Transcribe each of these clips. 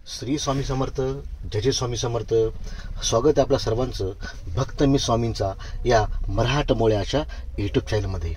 श्री स्वामी समर्थ, जय जय स्वामी समर्थ. स्वागत आहे आपल्या सर्वांचं भक्त मी स्वामींचा या मराठमोळ्या अशा यूट्यूब चॅनलमध्ये.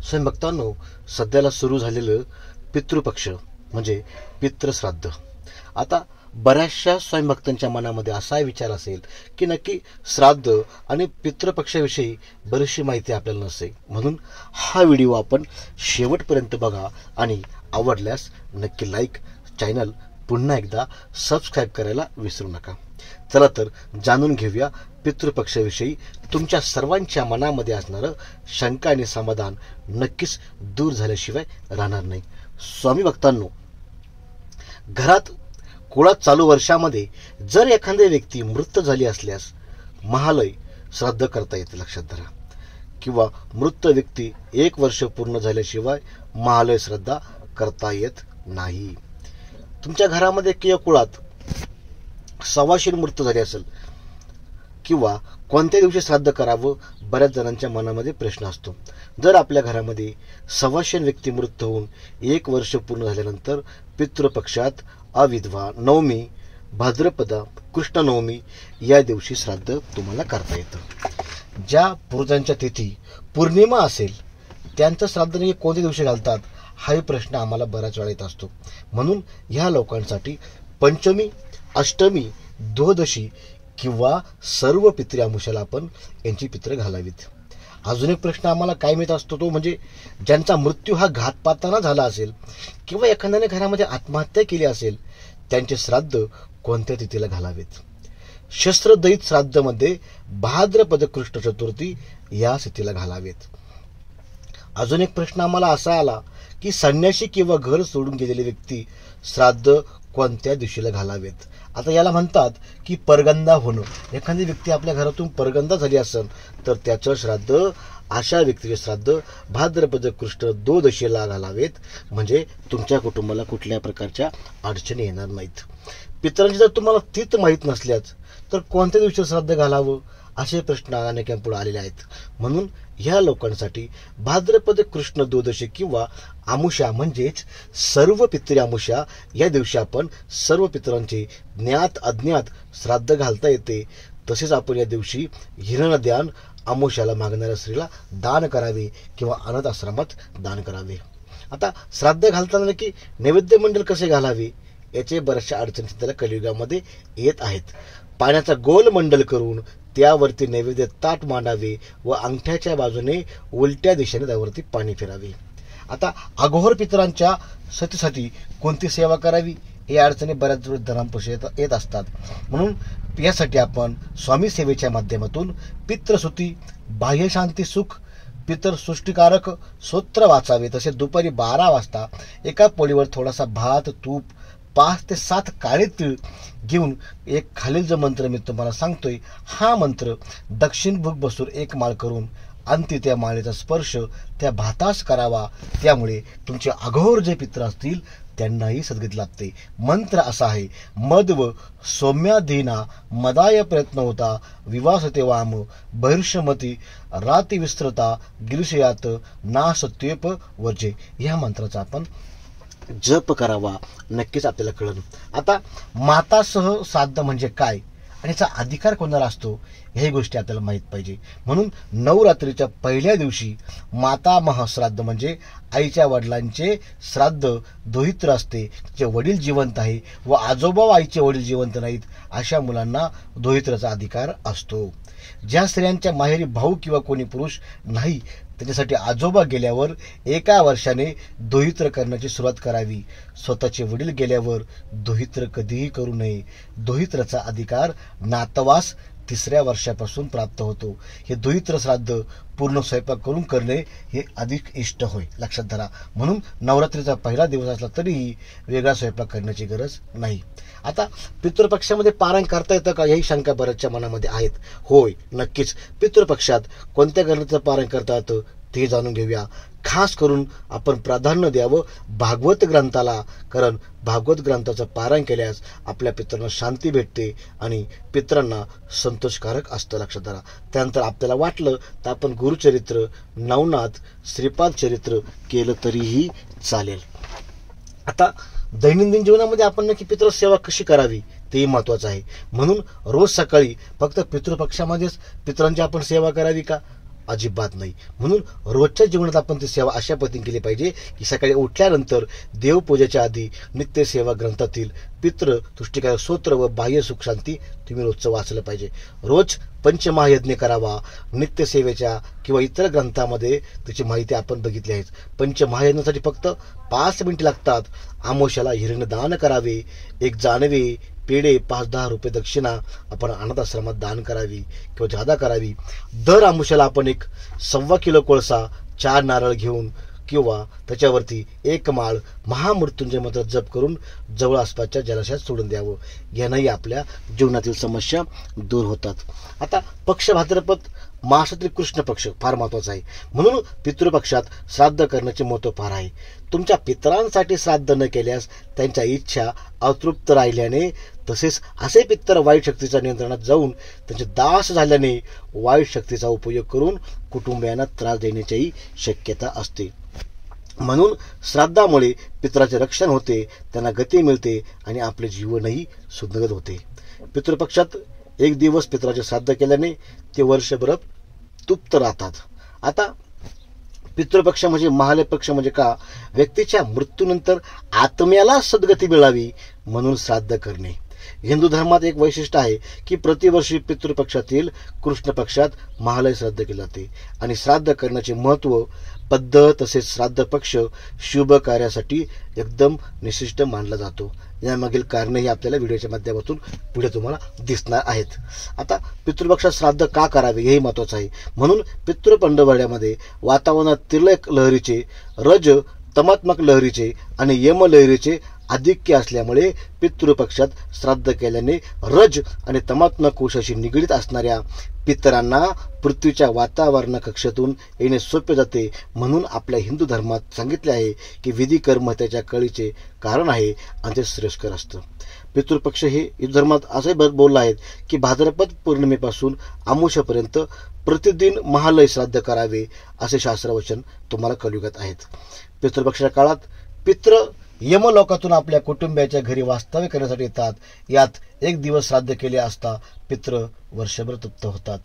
स्वयं भक्तांनो, सध्याला सुरू झालेलं पितृपक्ष म्हणजे पितृश्राद्ध. आता बऱ्याचशा स्वयंभक्तांच्या मनामध्ये असा विचार असेल की नक्की श्राद्ध आणि पितृपक्षाविषयी बरीचशी माहिती आपल्याला नसेल. म्हणून हा व्हिडिओ आपण शेवटपर्यंत बघा आणि आवडल्यास नक्की लाईक, चॅनल पुन्हा एकदा सबस्क्राईब करायला विसरू नका. चला तर जाणून घेऊया पितृपक्षाविषयी. तुमच्या सर्वांच्या मनामध्ये असणारं शंका आणि समाधान नक्कीच दूर झाल्याशिवाय राहणार नाही. स्वामी भक्तांनो, घरात कुळात चालू वर्षामध्ये जर एखादी व्यक्ती मृत झाली असल्यास महालय श्राद्ध करता येते, लक्षात धरा. किंवा मृत व्यक्ती 1 वर्ष पूर्ण झाल्याशिवाय महालय श्राद्ध करता येत नाही. तुमच्या घरामध्ये किंवा कुळात सवाशीण मृत्यू झाली असेल किंवा कोणत्या दिवशी श्राद्ध करावं, बऱ्याच जणांच्या मनामध्ये प्रश्न असतो. जर आपल्या घरामध्ये सवाशीण व्यक्ती मृत्यू होऊन 1 वर्ष पूर्ण झाल्यानंतर पितृपक्षात अविधवा नवमी, भाद्रपदा, कृष्ण नवमी या दिवशी श्राद्ध तुम्हाला करता येतं. ज्या पूर्वजांच्या तिथी पौर्णिमा असेल त्यांचं श्राद्ध नाही कोणत्या दिवशी घालतात, हाही प्रश्न आम्हाला बऱ्याच वेळा येत असतो. म्हणून ह्या लोकांसाठी पंचमी, अष्टमी, द्वादशी किंवा सर्व पितृ अमावस्येला आपण यांची पित्र घालावीत. अजून एक प्रश्न आम्हाला काय मिळत असतो, तो म्हणजे ज्यांचा मृत्यू हा घातपाताना झाला असेल किंवा एखाद्याने घरामध्ये आत्महत्या केली असेल त्यांचे श्राद्ध कोणत्या तिथीला घालावेत. शस्त्रदयित श्राद्धमध्ये भाद्रपद कृष्ण चतुर्थी या तिथीला घालावेत. अजून एक प्रश्न आम्हाला असा आला की संन्यासी किंवा घर सोडून गेलेली व्यक्ती श्राद्ध कोणत्या दिवशीला घालावेत. आता याला म्हणतात की परगंदा होणं. एखादी व्यक्ती आपल्या घरातून परगंदा झाली असेल तर त्याचं श्राद्ध, अशा व्यक्तीचे श्राद्ध भाद्रपद कृष्ण द्वादशीला घालावेत, म्हणजे तुमच्या कुटुंबाला कुठल्या प्रकारच्या अडचणी येणार नाहीत. पितरांची जर तुम्हाला तिथी माहीत नसल्यास तर कोणत्या दिवशी श्राद्ध घालावं असे प्रश्न अनेकांपुढे आलेले आहेत. म्हणून ह्या लोकांसाठी भाद्रपद कृष्ण द्वादशी किंवा अमावस्या म्हणजेच सर्व पितृ अमावस्या या दिवशी आपण सर्व पितरांचे ज्ञात अज्ञात श्राद्ध घालता येते. तसेच आपण या दिवशी हिरणदान अमावस्याला मागणाऱ्या स्त्रीला दान करावे किंवा अनाथ आश्रमात दान करावे. आता श्राद्ध घालताना की नैवेद्य मंडळ कसे घालावे याचे बऱ्याचशा अडचणी त्याला कलियुगामध्ये येत आहेत. पाण्याचा गोल मंडल करून त्यावरती नैवेद्य ताट मांडावे व अंगठ्याच्या बाजूने उलट्या दिशेने त्यावरती पाणी फिरावे. आता अघोर पितरांच्या सतीसाठी कोणती सेवा करावी या अडचणी बऱ्याच जणांपाशी येत असतात. म्हणून यासाठी आपण स्वामी सेवेच्या माध्यमातून पितृस्तुती, बाह्यशांती सुख, पितृसृष्टिकारक स्तोत्र वाचावे. तसेच दुपारी 12 वाजता एका पोळीवर थोडासा भात, तूप, 5 ते 7 काळे तीळ घेऊन एक खालील जो मंत्र मी तुम्हाला सांगतोय हा मंत्र दक्षिणमुख बसून 1 माळ करून अंती त्या माळेचा स्पर्श त्या भातास करावा. त्यामुळे तुमचे अघोर जे पित्र असतील त्यांनाही सद्गती लाभते. मंत्र असा आहे, मदव सौम्याधीना मदाय प्रयत्न होता विवासते वाम बहिर्षमती राती विस्तृता गिरिशयात ना सत्वेप वर्जे. ह्या मंत्राचा आपण जप करावा, नक्कीच आपल्याला कळेल. आता मातासह श्राद्ध म्हणजे काय आणि याचा अधिकार कोणाला असतो ह्याही गोष्टी आपल्याला माहीत पाहिजे. म्हणून नवरात्रीच्या पहिल्या दिवशी मातामह श्राद्ध म्हणजे आईच्या वडिलांचे श्राद्ध दोहित्र असते. जे वडील जिवंत आहे व आजोबा आईचे वडील जिवंत नाहीत अशा मुलांना दोहित्राचा अधिकार असतो. ज्या स्त्रियांच्या माहेरी भाऊ किंवा कोणी पुरुष नाही त्याच्यासाठी आजोबा गेल्यावर 1 वर्षाने दोहित्र करण्याची सुरुवात करावी. स्वतःचे वडील गेल्यावर दोहित्र कधीही करू नये. दोहित्राचा अधिकार नातवास 3ऱ्या वर्षापासून प्राप्त होतो. हे दोहित्र श्राद्ध पूर्ण स्वयंपाक करून करणे हे अधिक इष्ट होय, लक्षात धरा. म्हणून नवरात्रीचा पहिला दिवस असला तरीही वेगळा स्वयंपाक करण्याची गरज नाही. आता पितृपक्षामध्ये पारायण करता येतं का याही शंका बऱ्याचच्या मनामध्ये आहेत. होय, नक्कीच पितृपक्षात कोणत्या ग्रंथाचं पारायण करता येतं ते जाणून घेऊया. खास करून आपण प्राधान्य द्यावं भागवत ग्रंथाला, कारण भागवत ग्रंथाचं पारायण केल्यास आपल्या पितरांना शांती भेटते आणि पितरांना संतोषकारक असतं, लक्षात धरा. त्यानंतर आपल्याला वाटलं तर आपण गुरुचरित्र, नवनाथ, श्रीपाद चरित्र केलं तरीही चालेल. आता दैनंदिन जीवनामध्ये आपण नक्की पितृसेवा कशी करावी तेही महत्वाचं आहे. म्हणून रोज सकाळी फक्त पितृपक्षामध्येच पितरांची आपण सेवा करावी का? अजिबात नाही. म्हणून रोजच्या जीवनात आपण ती सेवा अशा पद्धतीने केली पाहिजे की सकाळी उठल्यानंतर देवपूजेच्या आधी नित्यसेवा ग्रंथातील पितृ तुष्टिकारक स्तोत्र व बाह्य सुख शांती तुम्ही रोजचं वाचलं पाहिजे. रोज पंचमहायज्ञ करावा. नित्यसेवेच्या किंवा इतर ग्रंथामध्ये त्याची माहिती आपण बघितली आहे. पंचमहायज्ञासाठी फक्त 5 मिनिटे लागतात. आमोशाला हिरण्यदान करावे. एक जानवे, पेढे, 5-10 रुपये दक्षिणा आपण अनाथाश्रमात दान करावी किंवा जादा करावी. दर आमुष्याला आपण 1.25 किलो कोळसा, 4 नारळ घेऊन किंवा त्याच्यावरती 1 माळ महामृत्युंजय मंत्र जप करून जवळ आसपासच्या जलाशयात सोडून द्यावं. यानंही आपल्या जीवनातील समस्या दूर होतात. आता पक्ष भाद्रपद मासातील कृष्ण पक्ष फार महत्वाचा आहे. म्हणून पितृपक्षात श्राद्ध करण्याचे महत्त्व फार आहे. तुमच्या पितरांसाठी श्राद्ध न केल्यास त्यांच्या इच्छा अतृप्त राहिल्याने, तसेच असे पितर वाईट शक्तीच्या नियंत्रणात जाऊन त्यांचे दास झाल्याने वाईट शक्तीचा उपयोग करून कुटुंबियांना त्रास देण्याचीही शक्यता असते. म्हणून श्राद्धामुळे पितराचे रक्षण होते, त्यांना गती मिळते आणि आपले जीवनही सुदृढ होते. पितृपक्षात 1 दिवस पितराचे श्राद्ध केल्याने ते वर्षभर तृप्त राहतात. आता पितृपक्ष म्हणजे महालय पक्ष म्हणजे का? व्यक्तीच्या मृत्यूनंतर आत्म्याला सद्गती मिळावी म्हणून श्राद्ध करणे. हिंदू धर्मात एक वैशिष्ट्य आहे की प्रतिवर्षी पितृपक्षातील कृष्ण पक्षात महालय श्राद्ध केले जाते आणि श्राद्ध करण्याचे महत्त्व, पद्धत तसेच श्राद्ध पक्ष शुभ कार्यासाठी एकदम निशिष्ट मानला जातो. यामागील कारणेही आपल्याला व्हिडिओच्या माध्यमातून पुढे तुम्हाला दिसणार आहेत. आता पितृपक्षात श्राद्ध का करावे हेही महत्वाचं आहे. म्हणून पितृपंडवड्यामध्ये वातावरणात तिर्यक लहरीचे, रज तमात्मक लहरीचे आणि यम लहरीचे आधिक्य असल्यामुळे पितृपक्षात श्राद्ध केल्याने रज आणि तमात्मक कोशाशी निगडीत असणाऱ्या पितरांना पृथ्वीच्या वातावरण कक्षातून येणे सोपे जाते. म्हणून आपल्या हिंदू धर्मात सांगितले आहे की विधी कर्म त्याच्या कळीचे कारण आहे आणि ते श्रेष्ठकर असतं. पितृपक्ष हे हिंदू धर्मात असे बोलले आहेत की भाद्रपद पौर्णिमेपासून अमावस्येपर्यंत प्रतिदिन महालय श्राद्ध करावे असे शास्त्रवचन तुम्हाला कलियुगात आहेत. पितृपक्षाच्या काळात पितृ यमलोकातून आपल्या कुटुंबियाच्या घरी वास्तव्य करण्यासाठी येतात. यात 1 दिवस श्राद्ध केले असता पितृ वर्षभर तृप्त होतात.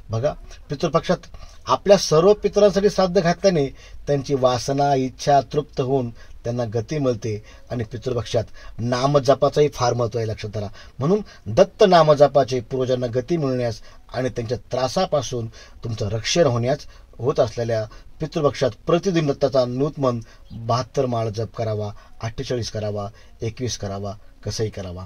बघा, पितृपक्षात आपल्या सर्व पितरांसाठी श्राद्ध घातल्याने त्यांची वासना इच्छा तृप्त होऊन त्यांना गती मिळते आणि पितृपक्षात नामजपाचंही फार महत्त्व आहे, लक्षात धरा. म्हणून दत्त नामजपाचे पूर्वजांना गती मिळण्यास आणि त्यांच्या त्रासापासून तुमचं रक्षण होण्यास होत असलेल्या पितृपक्षात प्रतिदिन दत्ताचा नूतन 72 माळ जप करावा, 48 करावा, 21 करावा, कसंही करावा.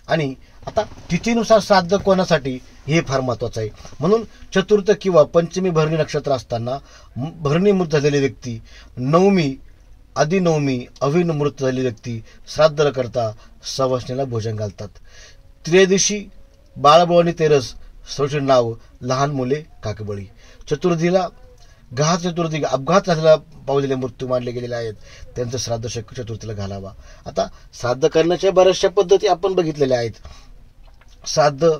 आणि आता तिथीनुसार श्राद्ध कोणासाठी हे फार महत्वाचं आहे. म्हणून चतुर्थ किंवा पंचमी भरणी नक्षत्र असताना भरणी मृत झालेली व्यक्ती, नवमी आदिनवमी अभिन मृत झालेली व्यक्ती श्राद्ध न करता सवासणीला भोजन घालतात. त्रयोदशी बाळबळणी तेरस, सर्वचे नाव लहान मुले काकबळी. चतुर्थीला घात चतुर्थी अपघात झालेला पावलेले मृत्यू मानले गेलेले आहेत, त्यांचं श्राद्ध शक्य चतुर्थीला घालावा. आता श्राद्ध करण्याच्या बऱ्याचशा पद्धती आपण बघितलेल्या आहेत. श्राद्ध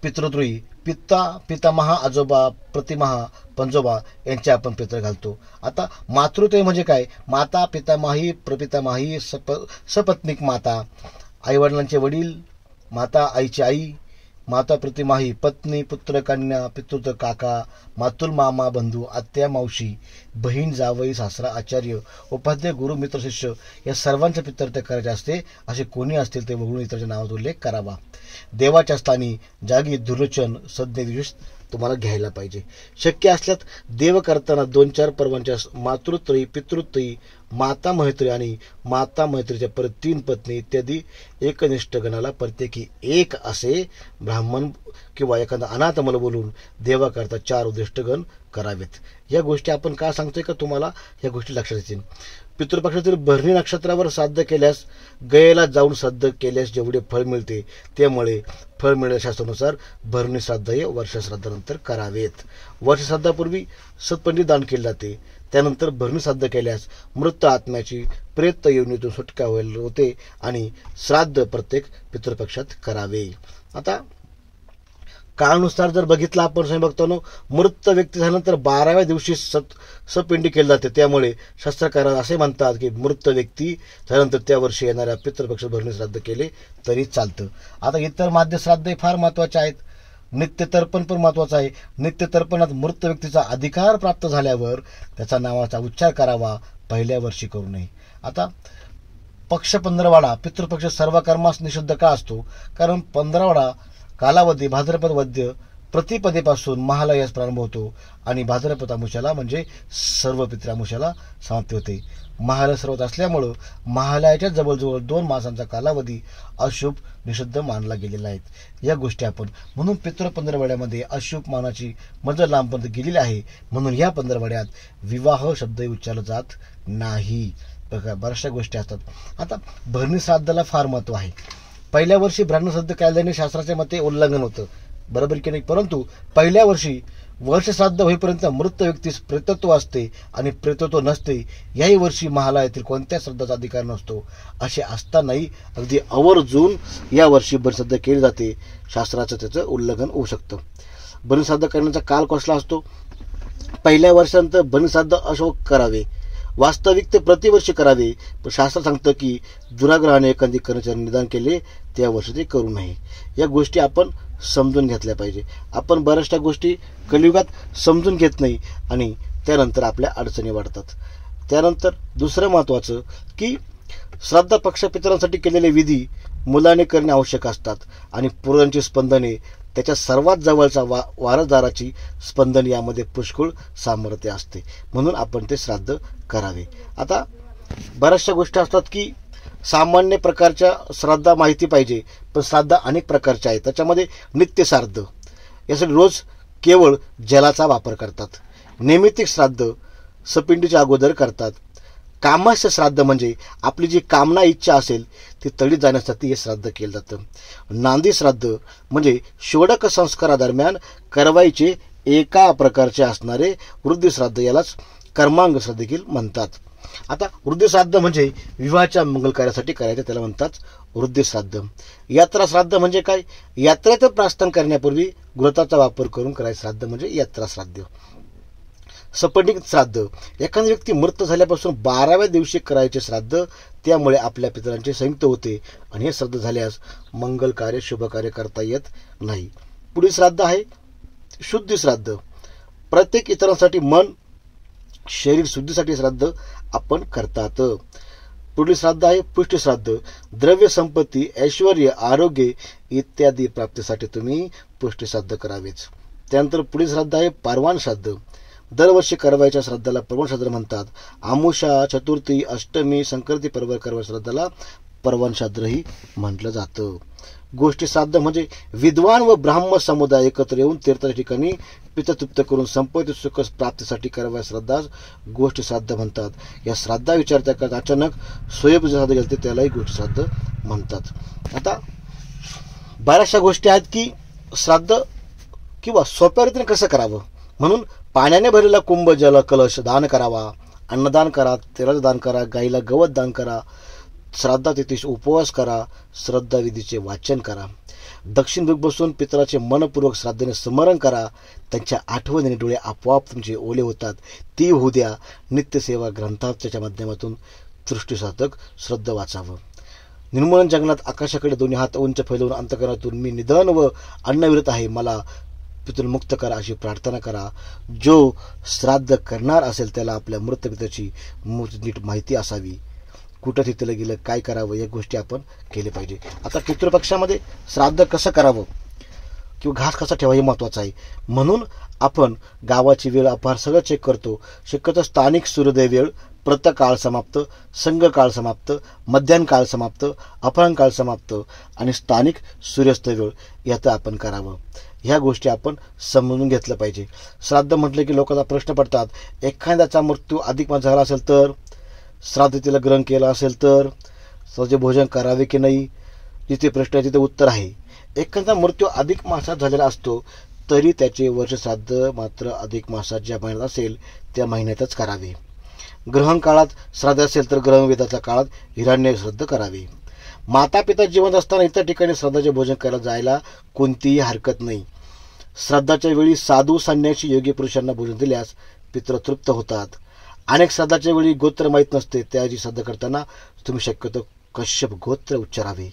पितृत्रुई, पितामहा आजोबा, प्रतिमहा पंजोबा यांचे आपण पितृ घालतो. आता मातृत्व म्हणजे काय? माता पितामही, प्रपितामही, सपत्नीक माता, आईवडिलांचे वडील, माता आईची आई, माता प्रतिमाही, पत्नी, पुत्र, कन्या, पितृत्व काका, मातुल मामा, बंधू, आत्या, मावशी, बहीण, जावई, सासरा, आचार्य, उपाध्याय, गुरु, मित्र, शिष्य या सर्वांचे पितृत्व करायचे असते. असे कोणी असतील ते वगळून इतरांच्या नावाचा उल्लेख करावा. देवाच्या स्थानी जागी दुर्लोचन सज्ञ तुम्हाला घ्यायला पाहिजे. शक्य असल्यास देव करताना 2-4 पर्वांच्या मातृत्रयी, पितृत्रयी, माता मैत्री आणि माता मैत्रीच्या परत 3 पत्नी इत्यादी एकनिष्ठ गणाला प्रत्येकी 1 असे ब्राह्मण किंवा एखादा अनाथ मला बोलून देवाकरता 4 उद्दिष्ट गण करावेत. या गोष्टी आपण का सांगतोय का तुम्हाला या गोष्टी लक्षात येतील. पितृपक्षातील भरणी नक्षत्रावर श्राद्ध केल्यास, गयेला जाऊन श्राद्ध केल्यास जेवढे फळ मिळते त्यामुळे फळ मिळण्याच्या शास्त्रानुसार भरणी श्राद्ध हे वर्षश्राद्धानंतर करावेत. वर्षश्राद्धापूर्वी सत्पंडित दान केले जाते. त्यानंतर भरणी श्राद्ध केल्यास मृत आत्म्याची प्रेत योनीतून सुटका होते आणि श्राद्ध प्रत्येक पितृपक्षात करावे. आता काळानुसार जर बघितलं आपण स्वामी भक्तांनो, मृत व्यक्ती झाल्यानंतर 12व्या दिवशी सपिंडी केली जाते. त्यामुळे शास्त्रकार असे म्हणतात की मृत व्यक्ती झाल्यानंतर त्या वर्षी येणाऱ्या पितृपक्ष भरणी श्राद्ध केले तरी चालतं. आता इतर माध्य श्राद्ध फार महत्त्वाचे आहेत. नित्य तर्पण पण महत्त्वाचं आहे. नित्य तर्पणात मृत व्यक्तीचा अधिकार प्राप्त झाल्यावर त्याचा नावाचा उच्चार करावा, पहिल्या वर्षी करू नये. आता पक्ष 15वाडा पितृपक्ष सर्व कर्मास निषिद्ध का असतो? कारण 15वाडा कालावधी भाद्रपद वद्य प्रतिपदेपासून महालयास प्रारंभ होतो आणि भाद्रपद अमुष्याला म्हणजे सर्व पितृअमुष्याला समाप्ती होते. महालय सर्वत असल्यामुळं महालयाच्या जवळजवळ 2 मासांचा कालावधी अशुभ निषिद्ध मानला गेलेला आहे. या गोष्टी आपण म्हणून पितृ 15वाड्यामध्ये अशुभ मानाची मजल लांबपर्यंत गेलेली आहे. म्हणून या 15वाड्यात विवाह शब्दही उच्चारला जात नाही. बऱ्याचशा गोष्टी असतात. आता भरणी श्राद्धाला फार महत्त्व आहे. पहिल्या वर्षी ब्राह्मण श्राद्ध केल्याने शास्त्राच्या मते उल्लंघन होतं, बरोबर की नाही? परंतु पहिल्या वर्षी वर्ष श्राद्ध होईपर्यंत मृत व्यक्तीस प्रेतत्व असते आणि प्रेतत्व नसते. याही वर्षी महालयातील कोणत्या श्राद्धाचा अधिकार नसतो. असे असतानाही अगदी आवर्जून या वर्षी भरणी केली जाते. शास्त्राचं त्याचं उल्लंघन होऊ शकतं. भरणी श्राद्ध करण्याचा काल कसला असतो? पहिल्या वर्षानंतर भरणी श्राद्ध अशोक करावे, वास्तविक ते प्रतिवर्षी करावे. पण शास्त्र सांगतं की दुराग्रहाने एखादी कर्मचारी निदान केले त्या वर्षी ते करू नये. या गोष्टी आपण समजून घेतल्या पाहिजे. आपण बऱ्याचशा गोष्टी कलियुगात समजून घेत नाही आणि त्यानंतर आपल्या अडचणी वाढतात. त्यानंतर दुसरं महत्त्वाचं की श्राद्ध पक्ष पितरांसाठी केलेले विधी मुलाने करणे आवश्यक असतात आणि पूर्वांची स्पंदने त्याच्या सर्वात जवळचा वारसदाराची स्पंदन यामध्ये पुष्कळ सामर्थ्य असते. म्हणून आपण ते श्राद्ध करावे. आता बऱ्याचशा गोष्टी असतात की सामान्य प्रकारच्या श्राद्धा माहिती पाहिजे, पण श्राद्ध अनेक प्रकारचे आहेत. त्याच्यामध्ये नित्य श्राद्ध यासाठी रोज केवळ जलाचा वापर करतात. नैमित्तिक श्राद्ध सपिंडीच्या अगोदर करतात. कामास्य श्राद्ध म्हणजे आपली जी कामना इच्छा असेल ती तडीत जाण्यासाठी हे श्राद्ध केलं जातं. नांदी श्राद्ध म्हणजे षोडक संस्कारादरम्यान करवायचे एका प्रकारचे असणारे वृद्धी श्राद्ध, यालाच कर्मांग श्राद्ध देखील म्हणतात. आता वृद्धी श्राद्ध म्हणजे विवाहाच्या मंगल कार्यासाठी करायचे, त्याला म्हणतात वृद्धी श्राद्ध. यात्रा श्राद्ध म्हणजे काय? यात्रेत प्रस्थान करण्यापूर्वी गृहाचा वापर करून करायचे श्राद्ध म्हणजे यात्रा श्राद्ध. सपंडिक श्राद्ध एखादी व्यक्ती मृत झाल्यापासून 12व्या दिवशी करायचे श्राद्ध, त्यामुळे आपल्या पितरांचे संयुक्त होते आणि हे श्राद्ध झाल्यास मंगल कार्य शुभ कार्य करता येत नाही. पुढील श्राद्ध आहे शुद्धी श्राद्ध. प्रत्येक इतरांसाठी मन शरीर शुद्धीसाठी श्राद्ध आपण करतात. पुढील श्राद्ध आहे पुष्टी श्राद्ध. द्रव्य संपत्ती ऐश्वर आरोग्य इत्यादी प्राप्तीसाठी तुम्ही पुष्टी श्राद्ध करावेच. त्यानंतर पुढील श्राद्ध आहे पारवान श्राद्ध. दरवर्षी करवायच्या श्राद्धाला परवान श्राद्ध म्हणतात. आमुषा चतुर्थी अष्टमी संक्रांती पर्व करवा श्राद्धाला परवान श्राद्धही म्हटलं जातं. गोष्टी श्राद्ध म्हणजे विद्वान व ब्राह्मण समुदाय एकत्र येऊन तीर्थाच्या ठिकाणी पिततृप्त करून संपत्ती सुख प्राप्तीसाठी कराव्या श्राद्धास गोष्टी श्राद्ध म्हणतात. या श्राद्धा विचारता करता अचानक स्वयंपूजन श्राद्ध गेले त्यालाही गोष्टी श्राद्ध म्हणतात. आता बऱ्याचशा गोष्टी आहेत की श्राद्ध किंवा सोप्या रीतीने कसं करावं. म्हणून पाण्याने भरलेला कुंभ जल कलश दान करावा, अन्नदान करा, तेलाचं दान करा, गाईला गवत दान करा, श्राद्धा तिथीस उपवास करा, श्रद्धा विधीचे वाचन करा, दक्षिण दिग बसून पितराचे मनपूर्वक श्राद्धेने स्मरण करा. त्यांच्या आठवणीने डोळे आपोआप तुमचे ओले होतात. ती होऊ द्या. नित्यसेवा ग्रंथाच्या माध्यमातून दृष्टीसाधक श्रद्धा वाचावं. निर्मूलन जंगलात आकाशाकडे दोन्ही हात उंच फैलवून अंतकरणातून मी निधन व अन्नविरत आहे, मला पितृमुक्त करा अशी प्रार्थना करा. जो श्राद्ध करणार असेल त्याला आपल्या मृत पित्याची नीट माहिती असावी. कुठं तिथलं गेलं, काय करावं, या गोष्टी आपण केले पाहिजे. आता पितृपक्षामध्ये श्राद्ध कसं करावं किंवा घास कसा ठेवा हे महत्त्वाचं आहे. म्हणून आपण गावाची वेळ अपार सगळं चेक करतो. शक्यतो स्थानिक सूर्योदय वेळ, प्रतकाळ समाप्त, संघकाळ समाप्त, मध्यान्ह काळ समाप्त, अपराह्न काळ समाप्त आणि स्थानिक सूर्यास्त वेळ याचं आपण करावं. ह्या गोष्टी आपण समजून घेतलं पाहिजे. श्राद्ध म्हटलं की लोकांना प्रश्न पडतात, एखाद्याचा मृत्यू अधिक मास झाला असेल तर, श्राद्ध तिला ग्रहण केलं असेल तर स्वजे भोजन करावे की नाही. जिथे प्रश्न आहे तिथे उत्तर आहे. एखादा मृत्यू अधिक मासात झालेला असतो तरी त्याचे वर्ष श्राद्ध मात्र अधिक मासात ज्या महिन्यात असेल त्या महिन्यातच करावे. ग्रहण काळात श्राद्ध असेल तर ग्रहणवेदाच्या काळात हिरण्य श्राद्ध करावे. माता पिता जिवंत असताना इतर ठिकाणी श्राद्धाचे भोजन करायला जायला कोणतीही हरकत नाही. श्राद्धाच्या वेळी साधू संन्यासी योगी पुरुषांना भोजन दिल्यास पितृ तृप्त होतात. अनेक श्राद्धाच्या वेळी गोत्र माहीत नसते, त्याऐवजी श्राद्ध करताना तुम्ही शक्यतो कश्यप गोत्र उच्चारावे.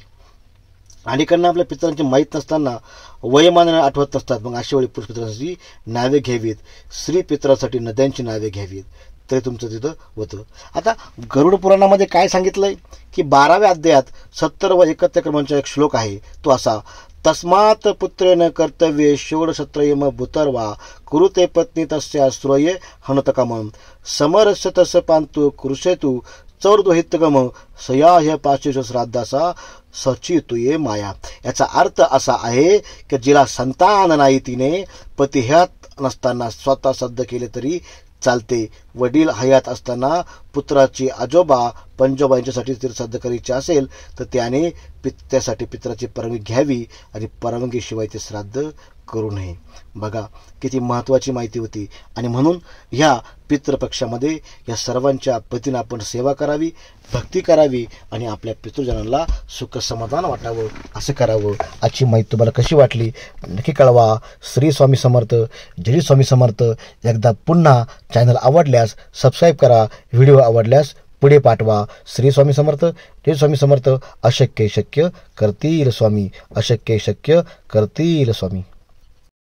अनेकांना आपल्या पितरांचे माहीत नसताना वयमान आठवत नसतात. मग अशा वेळी पुरुष पितरांची नावे घ्यावीत, स्त्री पितरांसाठी नद्यांची नावे घ्यावीत, तरी तुमचं तिथं होतं. आता गरुड पुराणामध्ये काय सांगितलंय की 12व्या अध्यायात 70 व 71 क्रमांचा एक श्लोक आहे, तो असा: तस्मात् पुत्रेण कर्तव्ये षोडशत्रयम भूतर्वा कुरुते पत्नी तस्या श्रोये हनुतकमं समरस्य तस पांतु कुरुषेतु चौर्दोहितगम सयाह्य पाशेष श्राद्धासा सचितुये माया. याचा अर्थ असा आहे की जिला संतान नाही तिने पती हयात नसताना स्वतः श्राद्ध केले तरी चालते. वडील हयात असताना पुत्राची आजोबा पंजोबा यांच्यासाठी जर श्राद्ध करायचे असेल तर त्याने त्यासाठी पित्राची परवानगी घ्यावी आणि परवानगीशिवाय ते श्राद्ध करू नये. बघा किती महत्त्वाची माहिती होती. आणि म्हणून ह्या पितृपक्षामध्ये या सर्वांच्या पतीनं आपण सेवा करावी, भक्ती करावी आणि आपल्या पितृजनांना सुख समाधान वाटावं असं करावं. आजची माहिती तुम्हाला कशी वाटली नक्की कळवा. श्री स्वामी समर्थ, जय स्वामी समर्थ. एकदा पुन्हा चॅनल आवडल्यास सबस्क्राईब करा, व्हिडिओ आवडल्यास पुढे पाठवा. श्री स्वामी समर्थ, जय स्वामी समर्थ. अशक्य शक्य करतील स्वामी, अशक्य शक्य करतील स्वामी.